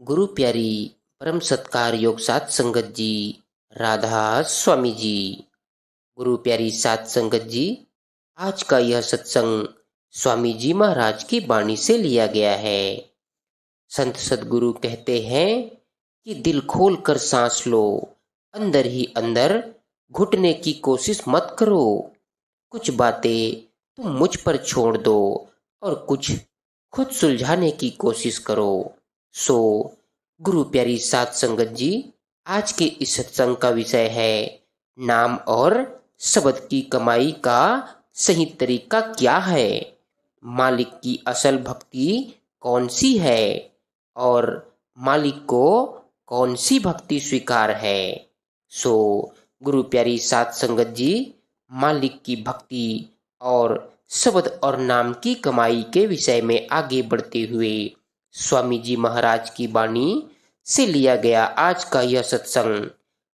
गुरु प्यारी परम सत्कार योग सात संगत जी, राधा स्वामी जी। गुरु प्यारी सात संगत जी, आज का यह सत्संग स्वामी जी महाराज की वाणी से लिया गया है। संत सदगुरु कहते हैं कि दिल खोल कर सांस लो, अंदर ही अंदर घुटने की कोशिश मत करो। कुछ बातें तुम मुझ पर छोड़ दो और कुछ खुद सुलझाने की कोशिश करो। सो गुरु प्यारी सात संगत जी, आज के इस सत्संग का विषय है नाम और शब्द की कमाई का सही तरीका क्या है, मालिक की असल भक्ति कौन सी है और मालिक को कौन सी भक्ति स्वीकार है। सो गुरु प्यारी सात संगत जी, मालिक की भक्ति और शब्द और नाम की कमाई के विषय में आगे बढ़ते हुए स्वामी जी महाराज की वाणी से लिया गया आज का यह सत्संग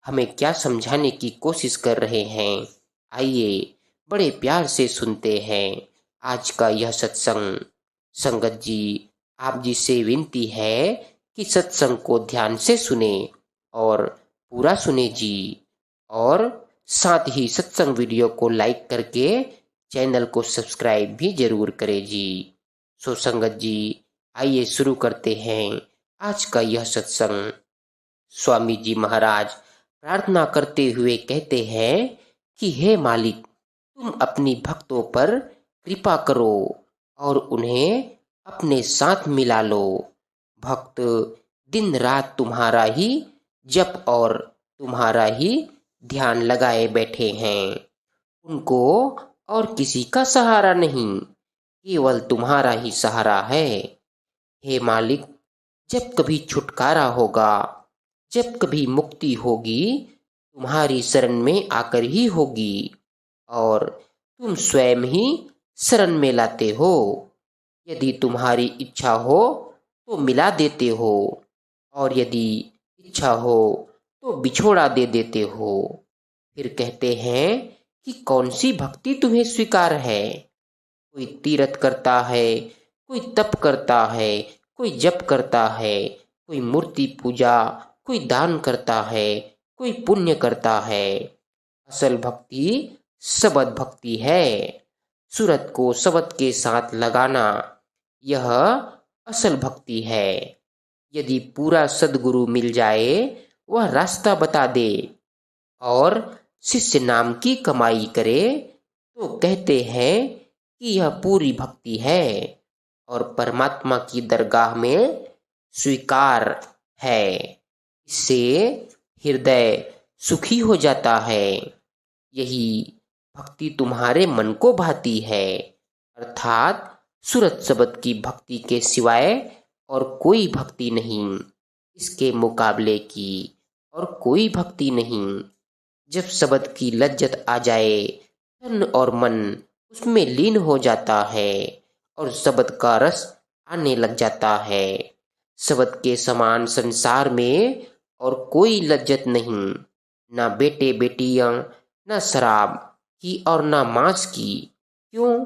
हमें क्या समझाने की कोशिश कर रहे हैं, आइए बड़े प्यार से सुनते हैं आज का यह सत्संग। संगत जी, आप जी से विनती है कि सत्संग को ध्यान से सुने और पूरा सुने जी, और साथ ही सत्संग वीडियो को लाइक करके चैनल को सब्सक्राइब भी जरूर करें जी। सो संगत जी, आइए शुरू करते हैं आज का यह सत्संग। स्वामी जी महाराज प्रार्थना करते हुए कहते हैं कि हे मालिक, तुम अपनी भक्तों पर कृपा करो और उन्हें अपने साथ मिला लो। भक्त दिन रात तुम्हारा ही जप और तुम्हारा ही ध्यान लगाए बैठे हैं। उनको और किसी का सहारा नहीं, केवल तुम्हारा ही सहारा है। हे मालिक, जब कभी छुटकारा होगा, जब कभी मुक्ति होगी, तुम्हारी शरण में आकर ही होगी, और तुम स्वयं ही शरण में लाते हो। यदि तुम्हारी इच्छा हो तो मिला देते हो, और यदि इच्छा हो तो बिछोड़ा दे देते हो। फिर कहते हैं कि कौन सी भक्ति तुम्हें स्वीकार है। कोई तीर्थ करता है, कोई तप करता है, कोई जप करता है, कोई मूर्ति पूजा, कोई दान करता है, कोई पुण्य करता है। असल भक्ति शब्द भक्ति है। सूरत को शब्द के साथ लगाना, यह असल भक्ति है। यदि पूरा सदगुरु मिल जाए, वह रास्ता बता दे और शिष्य नाम की कमाई करे, तो कहते हैं कि यह पूरी भक्ति है और परमात्मा की दरगाह में स्वीकार है। इससे हृदय सुखी हो जाता है। यही भक्ति तुम्हारे मन को भाती है, अर्थात सूरत शब्द की भक्ति के सिवाय और कोई भक्ति नहीं, इसके मुकाबले की और कोई भक्ति नहीं। जब शब्द की लज्जत आ जाए, तन और मन उसमें लीन हो जाता है और शब्द का रस आने लग जाता है। शब्द के समान संसार में और कोई लज्जत नहीं, ना बेटे बेटियां, ना शराब की और ना मांस की। क्यों?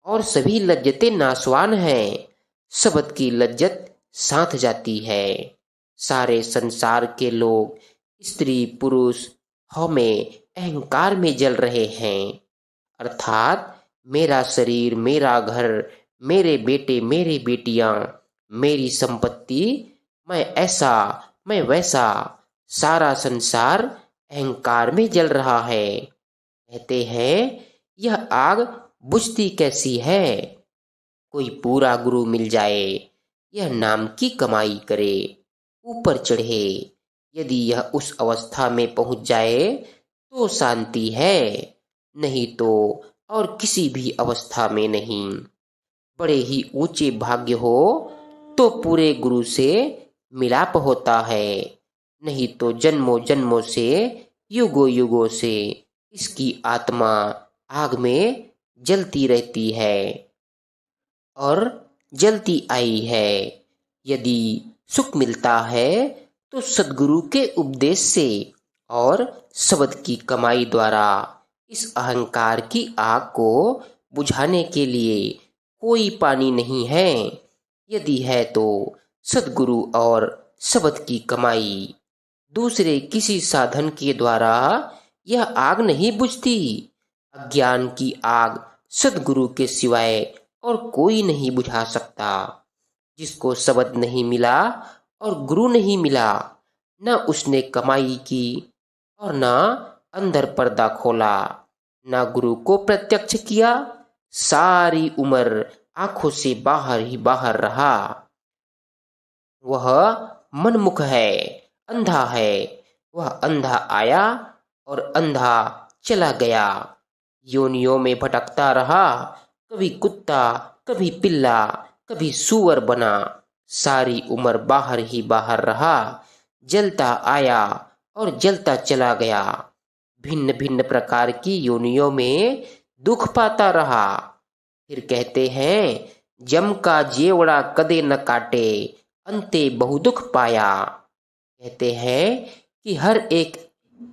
और सभी लज्जतें नाशवान हैं। शब्द की लज्जत साथ जाती है। सारे संसार के लोग स्त्री पुरुष हव में अहंकार में जल रहे हैं, अर्थात मेरा शरीर, मेरा घर, मेरे बेटे, मेरी बेटियां, मेरी संपत्ति, मैं ऐसा, मैं वैसा, सारा संसार अहंकार में जल रहा है। कहते हैं यह आग बुझती कैसी है। कोई पूरा गुरु मिल जाए, यह नाम की कमाई करे, ऊपर चढ़े। यदि यह उस अवस्था में पहुंच जाए तो शांति है, नहीं तो और किसी भी अवस्था में नहीं। बड़े ही ऊंचे भाग्य हो तो पूरे गुरु से मिलाप होता है, नहीं तो जन्मों जन्मों से, युगों युगों से इसकी आत्मा आग में जलती रहती है और जलती आई है। यदि सुख मिलता है तो सद्गुरु के उपदेश से और शब्द की कमाई द्वारा। इस अहंकार की आग को बुझाने के लिए कोई पानी नहीं है। यदि है तो सद्गुरु और शब्द की कमाई। दूसरे किसी साधन के द्वारा यह आग नहीं बुझती। अज्ञान की आग सद्गुरु के सिवाय और कोई नहीं बुझा सकता। जिसको शब्द नहीं मिला और गुरु नहीं मिला, न उसने कमाई की और न अंदर पर्दा खोला, न गुरु को प्रत्यक्ष किया, सारी उम्र आंखों से बाहर ही बाहर रहा। वह मनमुख है, अंधा है। वह अंधा आया और अंधा चला गया। योनियों में भटकता रहा, कभी कुत्ता, कभी पिल्ला, कभी सूअर बना। सारी उम्र बाहर ही बाहर रहा। जलता आया और जलता चला गया। भिन्न भिन्न प्रकार की योनियों में दुख पाता रहा। फिर कहते हैं, जम का जेवड़ा कदे न काटे, अंते बहु दुख पाया। कहते हैं कि हर एक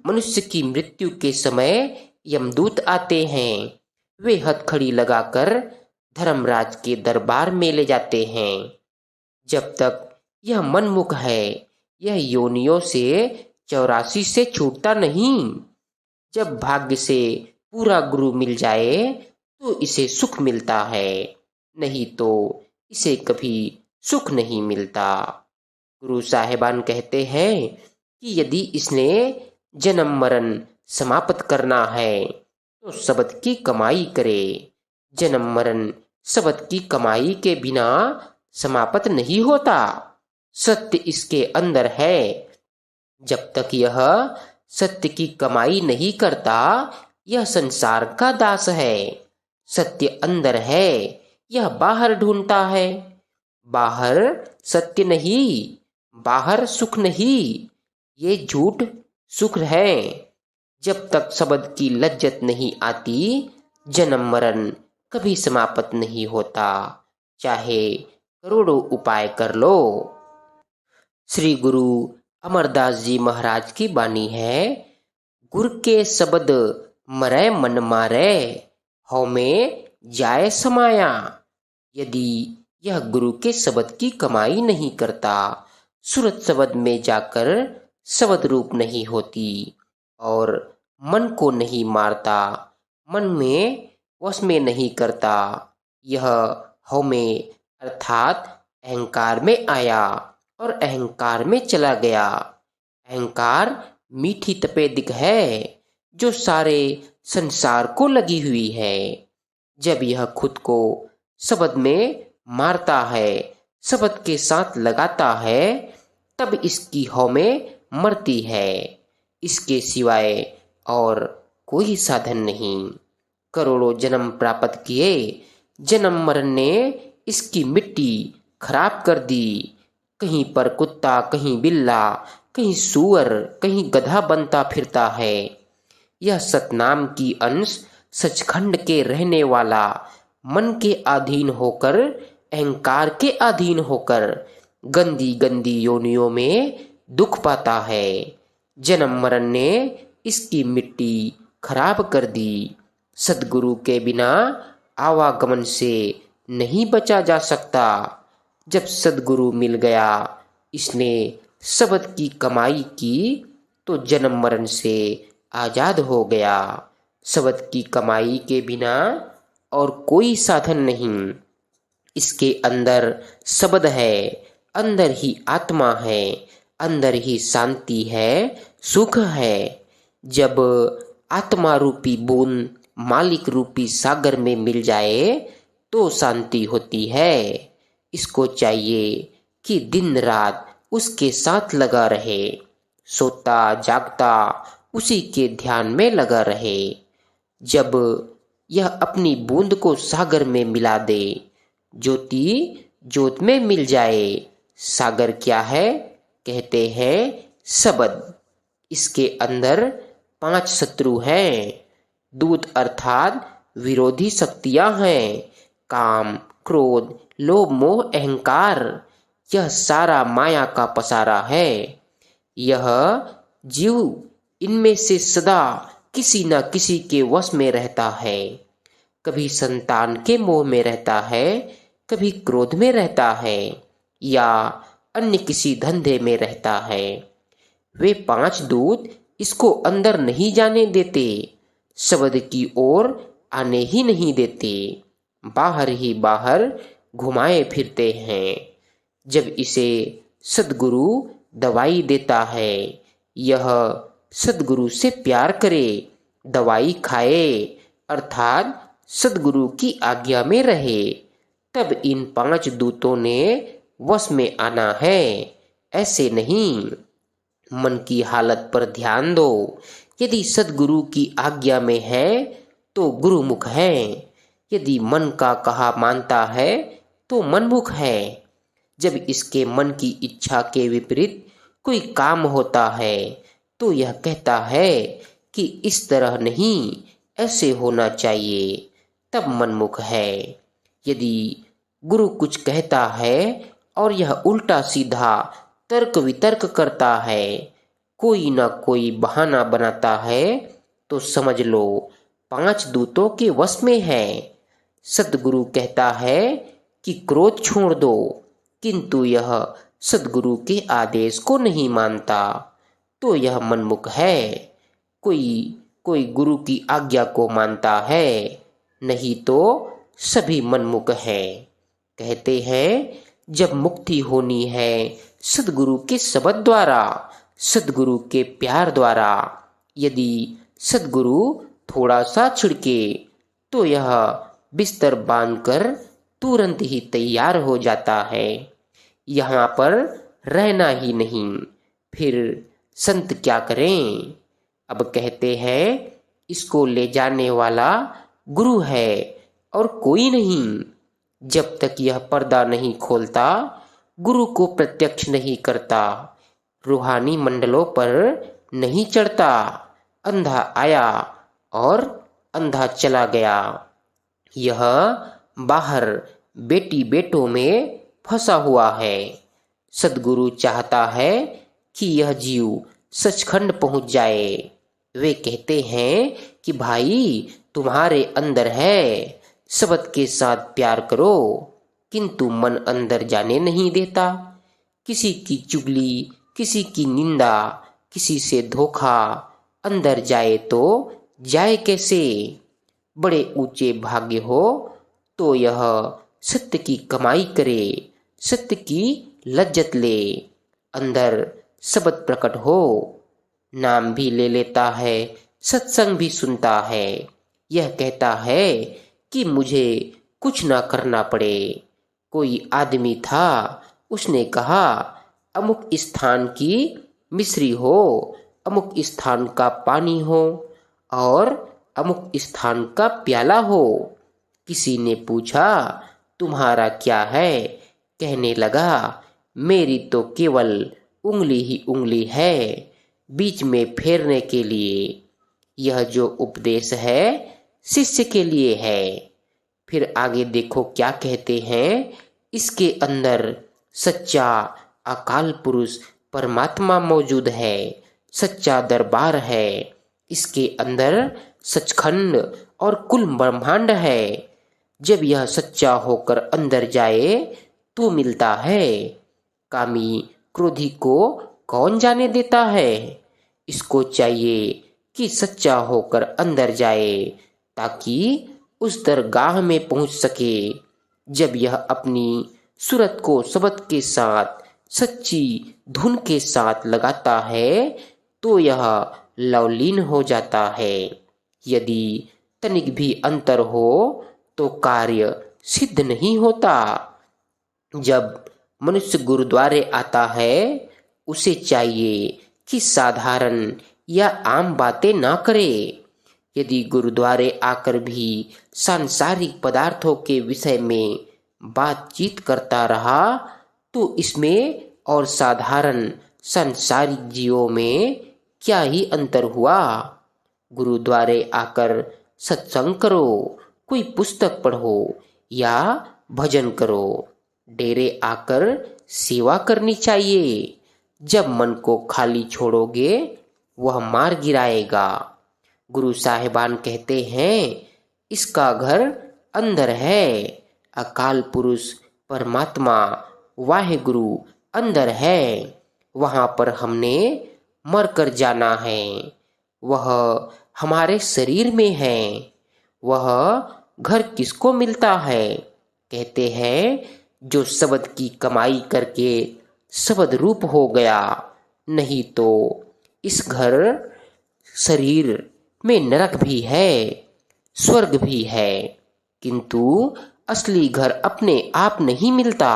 मनुष्य की मृत्यु के समय यमदूत आते हैं। वे हथकड़ी लगाकर धर्मराज के दरबार में ले जाते हैं। जब तक यह मनमुख है, यह योनियों से 84 से छूटता नहीं। जब भाग्य से पूरा गुरु मिल जाए तो इसे सुख मिलता है, नहीं तो इसे कभी सुख नहीं मिलता। गुरु साहिबान कहते हैं कि यदि इसने जन्म मरण समाप्त करना है तो शब्द की कमाई करे। जन्म मरण शब्द की कमाई के बिना समाप्त नहीं होता। सत्य इसके अंदर है। जब तक यह सत्य की कमाई नहीं करता, यह संसार का दास है। सत्य अंदर है, यह बाहर ढूंढता है। बाहर सत्य नहीं, बाहर सुख नहीं, ये झूठ सुख है। जब तक शब्द की लज्जत नहीं आती, जन्म मरण कभी समाप्त नहीं होता, चाहे करोड़ों उपाय कर लो। श्री गुरु अमरदास जी महाराज की वाणी है, गुर के शब्द मरै मन मारै, हौ में जाय समाया। यदि यह गुरु के शब्द की कमाई नहीं करता, सूरत शब्द में जाकर शब्द रूप नहीं होती और मन को नहीं मारता, मन में वश में नहीं करता, यह हौ में अर्थात अहंकार में आया और अहंकार में चला गया। अहंकार मीठी तपेदिक है जो सारे संसार को लगी हुई है। जब यह खुद को शब्द में मारता है, शब्द के साथ लगाता है, तब इसकी हौ में मरती है। इसके सिवाय और कोई साधन नहीं। करोड़ों जन्म प्राप्त किए, जन्म मरण ने इसकी मिट्टी खराब कर दी। कहीं पर कुत्ता, कहीं बिल्ला, कहीं सूअर, कहीं गधा बनता फिरता है। यह सतनाम की अंश सचखंड के रहने वाला मन के अधीन होकर, अहंकार के अधीन होकर गंदी गंदी योनियों में दुख पाता है। जन्म मरण ने इसकी मिट्टी खराब कर दी। सद्गुरु के बिना आवागमन से नहीं बचा जा सकता। जब सद्गुरु मिल गया, इसने शब्द की कमाई की तो जन्म मरण से आजाद हो गया। शब्द की कमाई के बिना और कोई साधन नहीं। इसके अंदर शब्द है, अंदर ही आत्मा है, अंदर ही शांति है, सुख है। जब आत्मा रूपी बूंद मालिक रूपी सागर में मिल जाए तो शांति होती है। इसको चाहिए कि दिन रात उसके साथ लगा रहे, सोता जागता उसी के ध्यान में लगा रहे। जब यह अपनी बूंद को सागर में मिला दे, ज्योति ज्योत में मिल जाए। सागर क्या है? कहते हैं शब्द। इसके अंदर 5 शत्रु हैं। दूत अर्थात विरोधी शक्तियां हैं, काम, क्रोध, लोभ, मोह, अहंकार। यह सारा माया का पसारा है। यह जीव इनमें से सदा किसी न किसी के वश में रहता है। कभी संतान के मोह में रहता है, कभी क्रोध में रहता है, या अन्य किसी धंधे में रहता है। वे 5 दूत इसको अंदर नहीं जाने देते, शब्द की ओर आने ही नहीं देते, बाहर ही बाहर घुमाए फिरते हैं। जब इसे सद्गुरु दवाई देता है, यह सद्गुरु से प्यार करे, दवाई खाए, अर्थात सद्गुरु की आज्ञा में रहे, तब इन 5 दूतों ने वश में आना है। ऐसे नहीं। मन की हालत पर ध्यान दो। यदि सद्गुरु की आज्ञा में है तो गुरुमुख है, यदि मन का कहा मानता है तो मनमुख है। जब इसके मन की इच्छा के विपरीत कोई काम होता है तो यह कहता है कि इस तरह नहीं, ऐसे होना चाहिए, तब मनमुख है। यदि गुरु कुछ कहता है और यह उल्टा सीधा तर्क वितर्क करता है, कोई ना कोई बहाना बनाता है, तो समझ लो 5 दूतों के वश में है। सद्गुरु कहता है कि क्रोध छोड़ दो, किंतु यह सद्गुरु के आदेश को नहीं मानता, तो यह मनमुख है। कोई कोई गुरु की आज्ञा को मानता है, नहीं तो सभी मनमुख हैं। कहते हैं जब मुक्ति होनी है सद्गुरु के शब्द द्वारा, सद्गुरु के प्यार द्वारा। यदि सद्गुरु थोड़ा सा छिड़के तो यह बिस्तर बांधकर तुरंत ही तैयार हो जाता है, यहाँ पर रहना ही नहीं। फिर संत क्या करें? अब कहते हैं इसको ले जाने वाला गुरु है और कोई नहीं। जब तक यह पर्दा नहीं खोलता, गुरु को प्रत्यक्ष नहीं करता, रूहानी मंडलों पर नहीं चढ़ता, अंधा आया और अंधा चला गया। यह बाहर बेटी बेटों में फंसा हुआ है। सद्गुरु चाहता है कि यह जीव सचखंड पहुंच जाए। वे कहते हैं कि भाई तुम्हारे अंदर है, शब्द के साथ प्यार करो, किंतु मन अंदर जाने नहीं देता। किसी की चुगली, किसी की निंदा, किसी से धोखा, अंदर जाए तो जाए कैसे? बड़े ऊंचे भाग्य हो तो यह सत्य की कमाई करे, सत्य की लज्जत ले, अंदर शब्द प्रकट हो, नाम भी ले लेता है, सत्संग भी सुनता है। यह कहता है कि मुझे कुछ ना करना पड़े। कोई आदमी था, उसने कहा अमुक स्थान की मिश्री हो, अमुक स्थान का पानी हो और अमुक स्थान का प्याला हो। किसी ने पूछा तुम्हारा क्या है? कहने लगा मेरी तो केवल उंगली ही उंगली है, बीच में फेरने के लिए। यह जो उपदेश है शिष्य के लिए है। फिर आगे देखो क्या कहते हैं, इसके अंदर सच्चा अकाल पुरुष परमात्मा मौजूद है, सच्चा दरबार है। इसके अंदर सचखंड और कुल ब्रह्मांड है। जब यह सच्चा होकर अंदर जाए तो मिलता है। कामी क्रोधी को कौन जाने देता है? इसको चाहिए कि सच्चा होकर अंदर जाए ताकि उस दरगाह में पहुंच सके। जब यह अपनी सूरत को शब्द के साथ, सच्ची धुन के साथ लगाता है तो यह लवलीन हो जाता है। यदि तनिक भी अंतर हो तो कार्य सिद्ध नहीं होता। जब मनुष्य गुरुद्वारे आता है, उसे चाहिए कि साधारण या आम बातें ना करे। यदि गुरुद्वारे आकर भी सांसारिक पदार्थों के विषय में बातचीत करता रहा तो इसमें और साधारण सांसारिक जीवों में क्या ही अंतर हुआ। गुरुद्वारे आकर सत्संग करो, कोई पुस्तक पढ़ो या भजन करो। डेरे आकर सेवा करनी चाहिए। जब मन को खाली छोड़ोगे वह मार गिराएगा। गुरु साहिबान कहते हैं इसका घर अंदर है। अकाल पुरुष परमात्मा वाहे गुरु अंदर है, वहां पर हमने मरकर जाना है। वह हमारे शरीर में है। वह घर किसको मिलता है? कहते हैं जो शब्द की कमाई करके शब्द रूप हो गया। नहीं तो इस घर शरीर में नरक भी है, स्वर्ग भी है, किंतु असली घर अपने आप नहीं मिलता।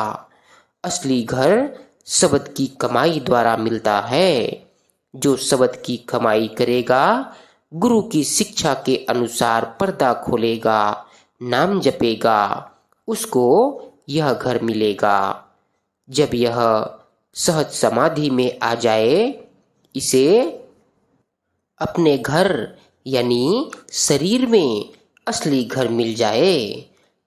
असली घर शब्द की कमाई द्वारा मिलता है। जो शब्द की कमाई करेगा, गुरु की शिक्षा के अनुसार पर्दा खोलेगा, नाम जपेगा, उसको यह घर मिलेगा। जब यह सहज समाधि में आ जाए, इसे अपने घर यानी शरीर में असली घर मिल जाए,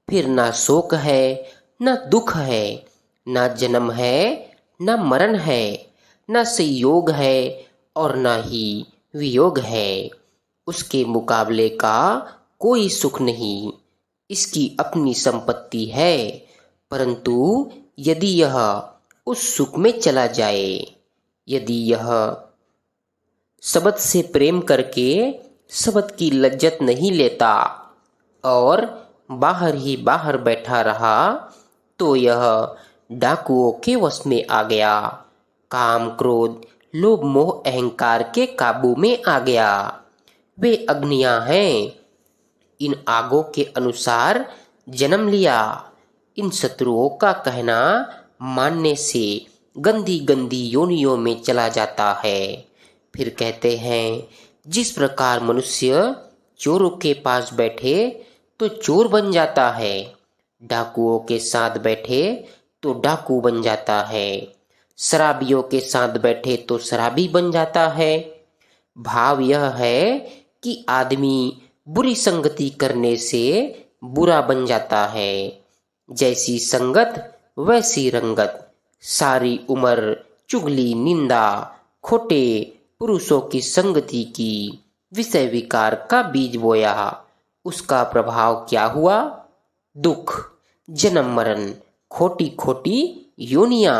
फिर ना शोक है, ना दुख है, ना जन्म है, ना मरण है, ना संयोग है और ना ही वियोग है। उसके मुकाबले का कोई सुख नहीं। इसकी अपनी संपत्ति है, परंतु यदि यह उस सुख में चला जाए, यदि यह शब्द से प्रेम करके शब्द की लज्जत नहीं लेता और बाहर ही बाहर बैठा रहा, तो यह डाकुओं के वश में आ गया, काम क्रोध लोभ मोह अहंकार के काबू में आ गया। वे अग्नियां हैं, इन आगों के अनुसार जन्म लिया। इन शत्रुओं का कहना मानने से गंदी गंदी योनियों में चला जाता है। फिर कहते हैं जिस प्रकार मनुष्य चोरों के पास बैठे तो चोर बन जाता है, डाकुओं के साथ बैठे तो डाकू बन जाता है, शराबियों के साथ बैठे तो शराबी बन जाता है। भाव यह है कि आदमी बुरी संगति करने से बुरा बन जाता है। जैसी संगत वैसी रंगत। सारी उम्र चुगली निंदा खोटे पुरुषों की संगति की, विषय विकार का बीज बोया, उसका प्रभाव क्या हुआ? दुख, जन्म मरण, खोटी खोटी योनियां।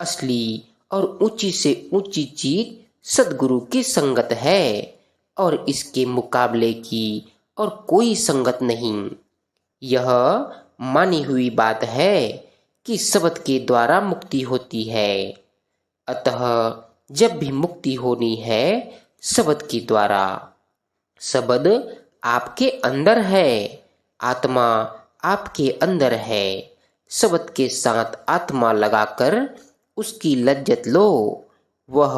असली और ऊंची से ऊंची चीज सदगुरु की संगत है और इसके मुकाबले की और कोई संगत नहीं। यह मानी हुई बात है कि शब्द के द्वारा मुक्ति होती है। अतः जब भी मुक्ति होनी है शब्द के द्वारा। शब्द आपके अंदर है, आत्मा आपके अंदर है। शब्द के साथ आत्मा लगाकर उसकी लज्जत लो। वह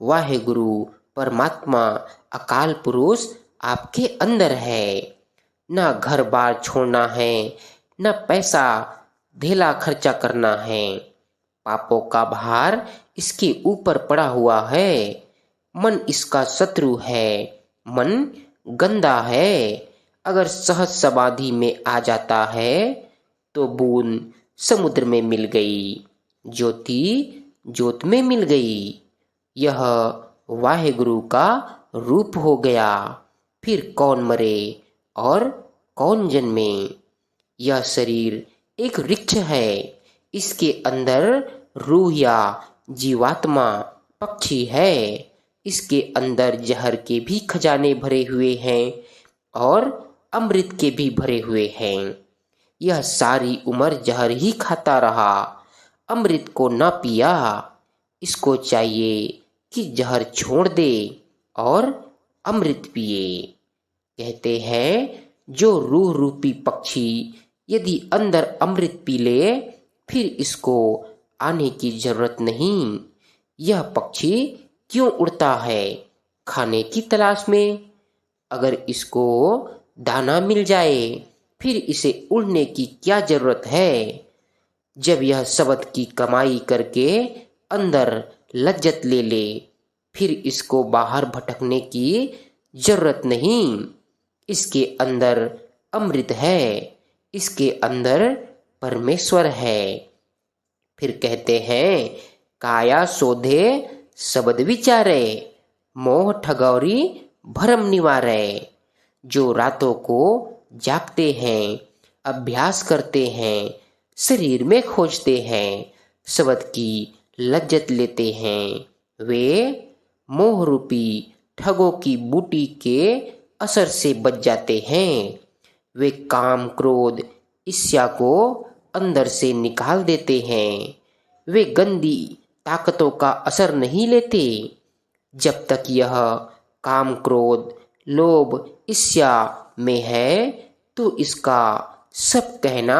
वाहेगुरु परमात्मा अकाल पुरुष आपके अंदर है। ना घर बार छोड़ना है, न पैसा धेला खर्चा करना है। पापों का भार इसके ऊपर पड़ा हुआ है। मन इसका शत्रु है, मन गंदा है। अगर सहज समाधि में आ जाता है तो बूंद समुद्र में मिल गई, ज्योति ज्योत में मिल गई। यह वाहेगुरु का रूप हो गया। फिर कौन मरे और कौन जन्मे? यह शरीर एक वृक्ष है। इसके अंदर रूह या जीवात्मा पक्षी है। इसके अंदर जहर के भी खजाने भरे हुए हैं और अमृत के भी भरे हुए हैं। यह सारी उम्र जहर ही खाता रहा, अमृत को न पिया। इसको चाहिए कि जहर छोड़ दे और अमृत पिए। कहते हैं जो रूह रूपी पक्षी यदि अंदर अमृत पी ले, फिर इसको आने की जरूरत नहीं। यह पक्षी क्यों उड़ता है? खाने की तलाश में। अगर इसको दाना मिल जाए, फिर इसे उड़ने की क्या जरूरत है? जब यह शब्द की कमाई करके अंदर लज्जत ले ले, फिर इसको बाहर भटकने की जरूरत नहीं। इसके अंदर अमृत है, इसके अंदर परमेश्वर है। फिर कहते हैं काया शोधे शब्द विचारे, मोह ठगौरी भरम निवारे। जो रातों को जागते हैं, अभ्यास करते हैं, शरीर में खोजते हैं, शब्द की लज्जत लेते हैं, वे मोह रूपी ठगों की बूटी के असर से बच जाते हैं। वे काम, क्रोध, ईर्ष्या को अंदर से निकाल देते हैं। वे गंदी ताकतों का असर नहीं लेते। जब तक यह काम, क्रोध, लोभ, ईर्ष्या में है तो इसका सब कहना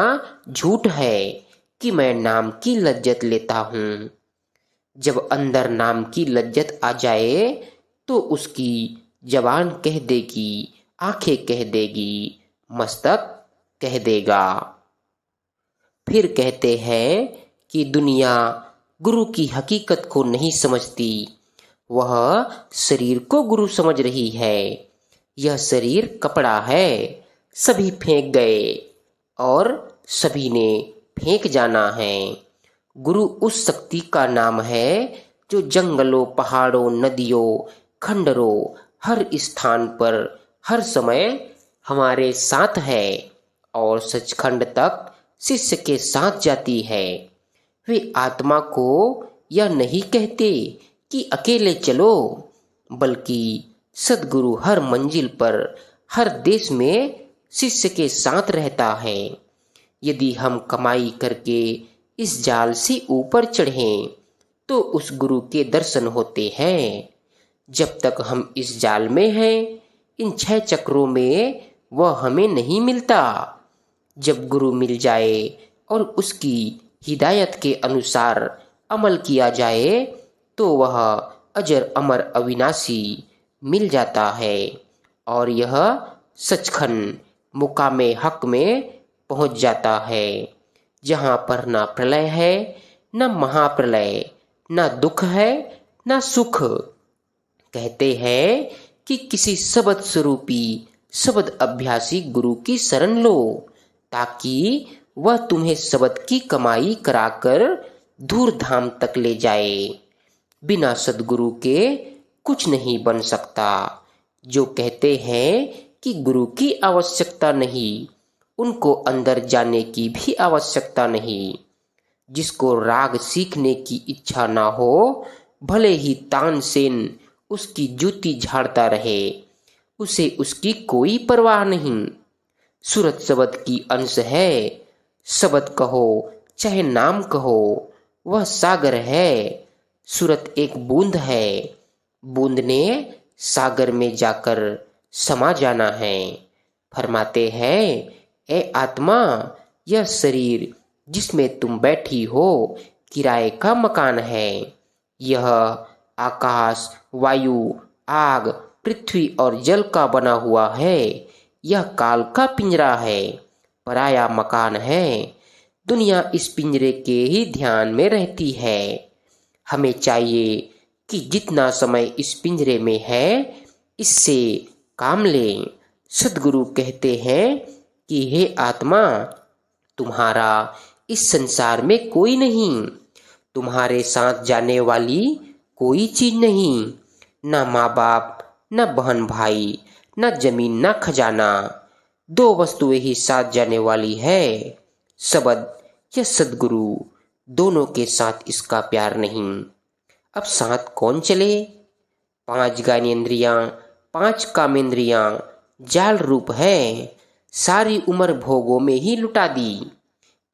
झूठ है कि मैं नाम की लज्जत लेता हूँ। जब अंदर नाम की लज्जत आ जाए तो उसकी जबान कह देगी, आंखें कह देगी, मस्तक कह देगा। फिर कहते हैं कि दुनिया गुरु की हकीकत को नहीं समझती, वह शरीर को गुरु समझ रही है। यह शरीर कपड़ा है, सभी फेंक गए और सभी ने फेंक जाना है। गुरु उस शक्ति का नाम है जो जंगलों, पहाड़ों, नदियों, खंडरों, हर स्थान पर हर समय हमारे साथ है और सचखंड तक शिष्य के साथ जाती है। वे आत्मा को यह नहीं कहते कि अकेले चलो, बल्कि सद्गुरु हर मंजिल पर, हर देश में शिष्य के साथ रहता है। यदि हम कमाई करके इस जाल से ऊपर चढ़ें तो उस गुरु के दर्शन होते हैं। जब तक हम इस जाल में हैं, इन 6 चक्रों में वह हमें नहीं मिलता। जब गुरु मिल जाए और उसकी हिदायत के अनुसार अमल किया जाए तो वह अजर अमर अविनाशी मिल जाता है और यह सचखंड मुकामे हक में पहुंच जाता है, जहां पर ना प्रलय है, न महाप्रलय, न दुख है, न सुख। कहते हैं कि किसी शब्द स्वरूपी, शब्द अभ्यासी गुरु की शरण लो, ताकि वह तुम्हें शब्द की कमाई कराकर दूर धाम तक ले जाए। बिना सद्गुरु के कुछ नहीं बन सकता। जो कहते हैं कि गुरु की आवश्यकता नहीं, उनको अंदर जाने की भी आवश्यकता नहीं। जिसको राग सीखने की इच्छा ना हो, भले ही तानसेन उसकी जूती झाड़ता रहे, उसे उसकी कोई परवाह नहीं। सूरत शब्द की अंश है। शब्द कहो चाहे नाम कहो, वह सागर है। सूरत एक बूंद है। बूंद ने सागर में जाकर समा जाना है। फरमाते हैं, ए आत्मा, यह शरीर जिसमें तुम बैठी हो किराए का मकान है। यह आकाश, वायु, आग, पृथ्वी और जल का बना हुआ है। यह काल का पिंजरा है, पराया मकान है। दुनिया इस पिंजरे के ही ध्यान में रहती है। हमें चाहिए कि जितना समय इस पिंजरे में है, इससे काम लें। सद्गुरु कहते हैं कि हे आत्मा, तुम्हारा इस संसार में कोई नहीं, तुम्हारे साथ जाने वाली कोई चीज नहीं, न माँ बाप, न बहन भाई, न जमीन, न खजाना। 2 वस्तुएं ही साथ जाने वाली है, शब्द या सद्गुरु। दोनों के साथ इसका प्यार नहीं। अब साथ कौन चले? 5 ज्ञानेंद्रियां, 5 कामेंद्रियां जाल रूप है, सारी उम्र भोगों में ही लुटा दी।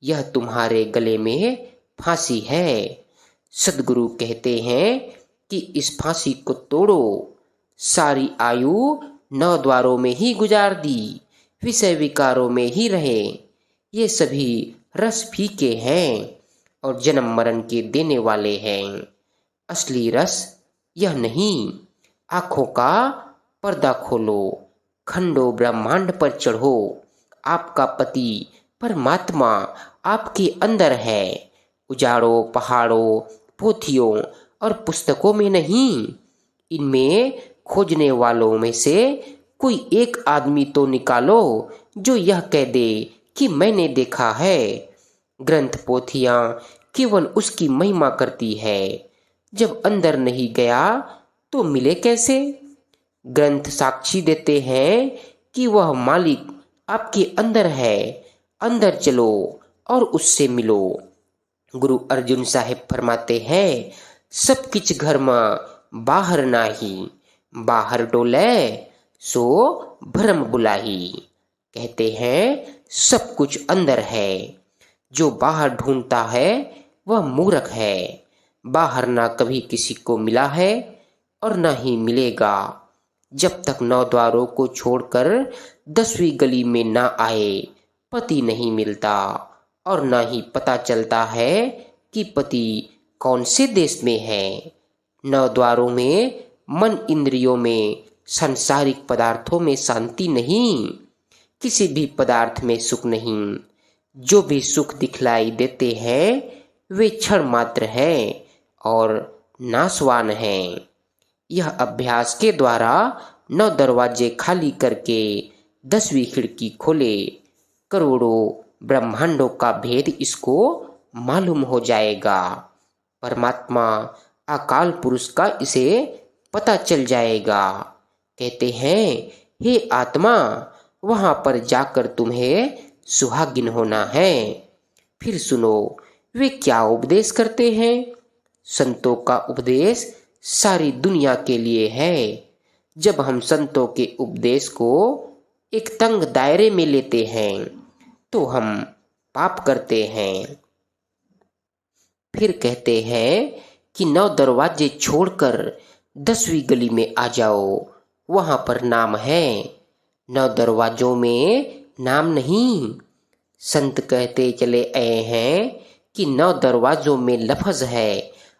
यह तुम्हारे गले में फांसी है। सद्गुरु कहते हैं कि इस फांसी को तोड़ो। सारी आयु 9 द्वारों में ही गुजार दी, विषय विकारों में ही रहे। ये सभी रस फीके हैं और जन्म मरण के देने वाले हैं। असली रस यह नहीं। आंखों का पर्दा खोलो, खंडो ब्रह्मांड पर चढ़ो। आपका पति परमात्मा आपके अंदर है, उजाड़ों, पहाड़ों, पोथियों और पुस्तकों में नहीं। इनमें खोजने वालों में से कोई एक आदमी तो निकालो जो यह कह दे कि मैंने देखा है। ग्रंथ पोथियां केवल उसकी महिमा करती है। जब अंदर नहीं गया तो मिले कैसे? ग्रंथ साक्षी देते हैं कि वह मालिक आपके अंदर है। अंदर चलो और उससे मिलो। गुरु अर्जुन साहिब फरमाते हैं, सब किच घर में बाहर नाही, बाहर डोले सो भरम बुलाही। कहते हैं सब कुछ अंदर है, जो बाहर ढूंढता है वह मूर्ख है। बाहर ना कभी किसी को मिला है और ना ही मिलेगा। जब तक 9 द्वारों को छोड़कर 10वीं गली में ना आए, पति नहीं मिलता और ना ही पता चलता है कि पति कौन से देश में है। 9 द्वारों में मन इंद्रियों में सांसारिक पदार्थों में शांति नहीं, किसी भी पदार्थ में सुख नहीं। जो भी सुख दिखलाई देते हैं वे क्षण मात्र हैं और नाशवान हैं। यह अभ्यास के द्वारा 9 दरवाजे खाली करके 10वीं खिड़की खोले, करोड़ों ब्रह्मांडों का भेद इसको मालूम हो जाएगा। परमात्मा अकाल पुरुष का इसे पता चल जाएगा। कहते हैं, हे आत्मा, वहां पर जाकर तुम्हें सुहागिन होना है। फिर सुनो वे क्या उपदेश करते हैं। संतों का उपदेश सारी दुनिया के लिए है। जब हम संतों के उपदेश को एक तंग दायरे में लेते हैं तो हम पाप करते हैं। फिर कहते हैं कि 9 दरवाजे छोड़कर 10वीं गली में आ जाओ, वहां पर नाम है। 9 दरवाजों में नाम नहीं। संत कहते चले आए हैं कि 9 दरवाजों में लफ्ज है,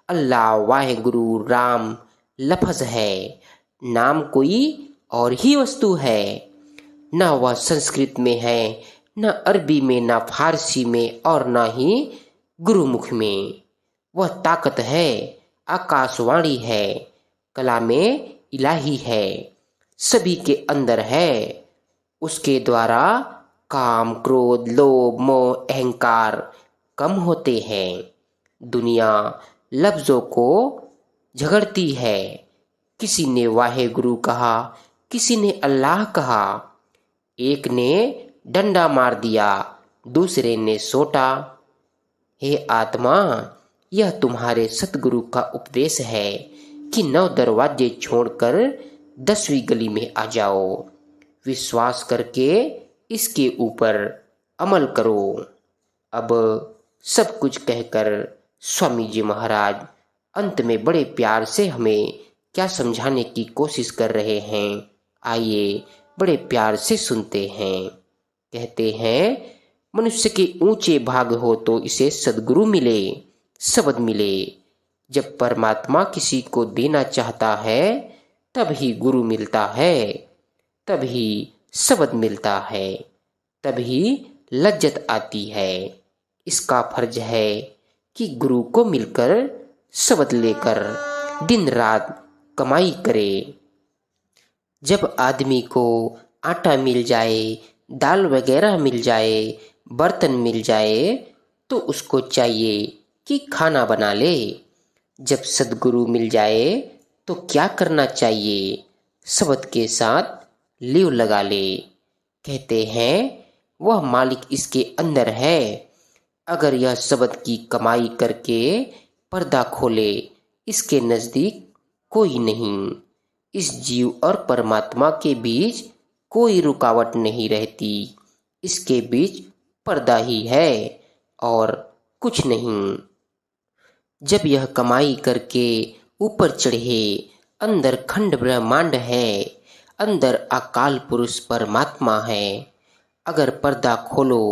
अल्लाह वाहेगुरु राम लफ्ज है। नाम कोई और ही वस्तु है। न वह संस्कृत में है, न अरबी में, न फारसी में और न ही गुरुमुख में। वह ताकत है, आकाशवाणी है, कलामे इलाही है, सभी के अंदर है। उसके द्वारा काम, क्रोध, लोभ, मोह, अहंकार कम होते हैं। दुनिया लफ्जों को झगड़ती है। किसी ने वाहे गुरु कहा, किसी ने अल्लाह कहा। एक ने डंडा मार दिया, दूसरे ने सोटा। हे आत्मा, यह तुम्हारे सतगुरु का उपदेश है कि 9 दरवाजे छोड़कर 10वीं गली में आ जाओ। विश्वास करके इसके ऊपर अमल करो। अब सब कुछ कहकर स्वामी जी महाराज अंत में बड़े प्यार से हमें क्या समझाने की कोशिश कर रहे हैं, आइए बड़े प्यार से सुनते हैं। कहते हैं, मनुष्य के ऊंचे भाग हो तो इसे सद्गुरु मिले, शब्द मिले। जब परमात्मा किसी को देना चाहता है तब ही गुरु मिलता है, तभी शब्द मिलता है, तभी लज्जत आती है। इसका फर्ज है कि गुरु को मिलकर शब्द लेकर दिन रात कमाई करे। जब आदमी को आटा मिल जाए, दाल वगैरह मिल जाए, बर्तन मिल जाए तो उसको चाहिए कि खाना बना ले। जब सद्गुरु मिल जाए तो क्या करना चाहिए? शब्द के साथ लीव लगा ले। कहते हैं वह मालिक इसके अंदर है। अगर यह शब्द की कमाई करके पर्दा खोले, इसके नजदीक कोई नहीं। इस जीव और परमात्मा के बीच कोई रुकावट नहीं रहती। इसके बीच पर्दा ही है और कुछ नहीं। जब यह कमाई करके ऊपर चढ़े, अंदर खंड ब्रह्मांड है, अंदर अकाल पुरुष परमात्मा है। अगर पर्दा खोलो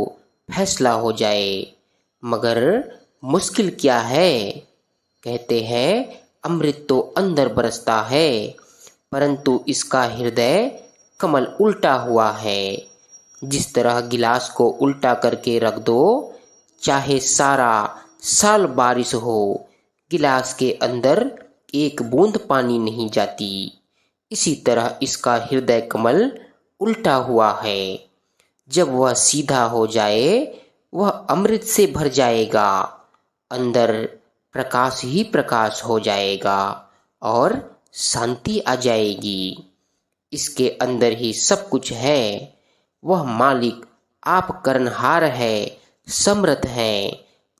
फैसला हो जाए। मगर मुश्किल क्या है? कहते हैं अमृत तो अंदर बरसता है, परंतु इसका हृदय कमल उल्टा हुआ है। जिस तरह गिलास को उल्टा करके रख दो, चाहे सारा साल बारिश हो, गिलास के अंदर एक बूंद पानी नहीं जाती। इसी तरह इसका हृदय कमल उल्टा हुआ है। जब वह सीधा हो जाए, वह अमृत से भर जाएगा। अंदर प्रकाश ही प्रकाश हो जाएगा और शांति आ जाएगी। इसके अंदर ही सब कुछ है। वह मालिक आप कर्णहार है, समर्थ है,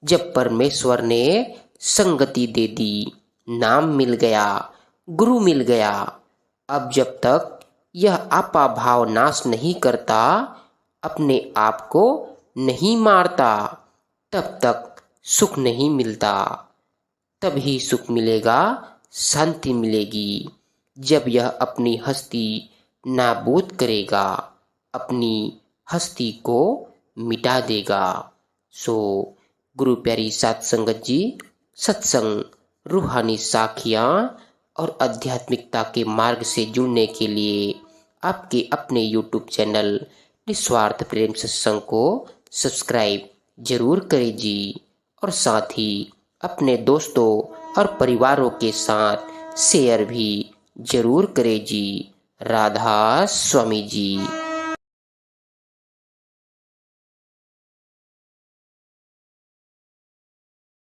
जब परमेश्वर ने संगति दे दी, नाम मिल गया, गुरु मिल गया। अब जब तक यह आपा भाव नाश नहीं करता, अपने आप को नहीं मारता, तब तक सुख नहीं मिलता। तभी सुख मिलेगा, शांति मिलेगी, जब यह अपनी हस्ती नाबूद करेगा, अपनी हस्ती को मिटा देगा। सो गुरु प्यारी साध संगत जी, सत्संग, रूहानी साखियाँ और आध्यात्मिकता के मार्ग से जुड़ने के लिए आपके अपने YouTube चैनल निस्वार्थ प्रेम सत्संग को सब्सक्राइब जरूर करें जी, और साथ ही अपने दोस्तों और परिवारों के साथ शेयर भी जरूर करें जी। राधा स्वामी जी।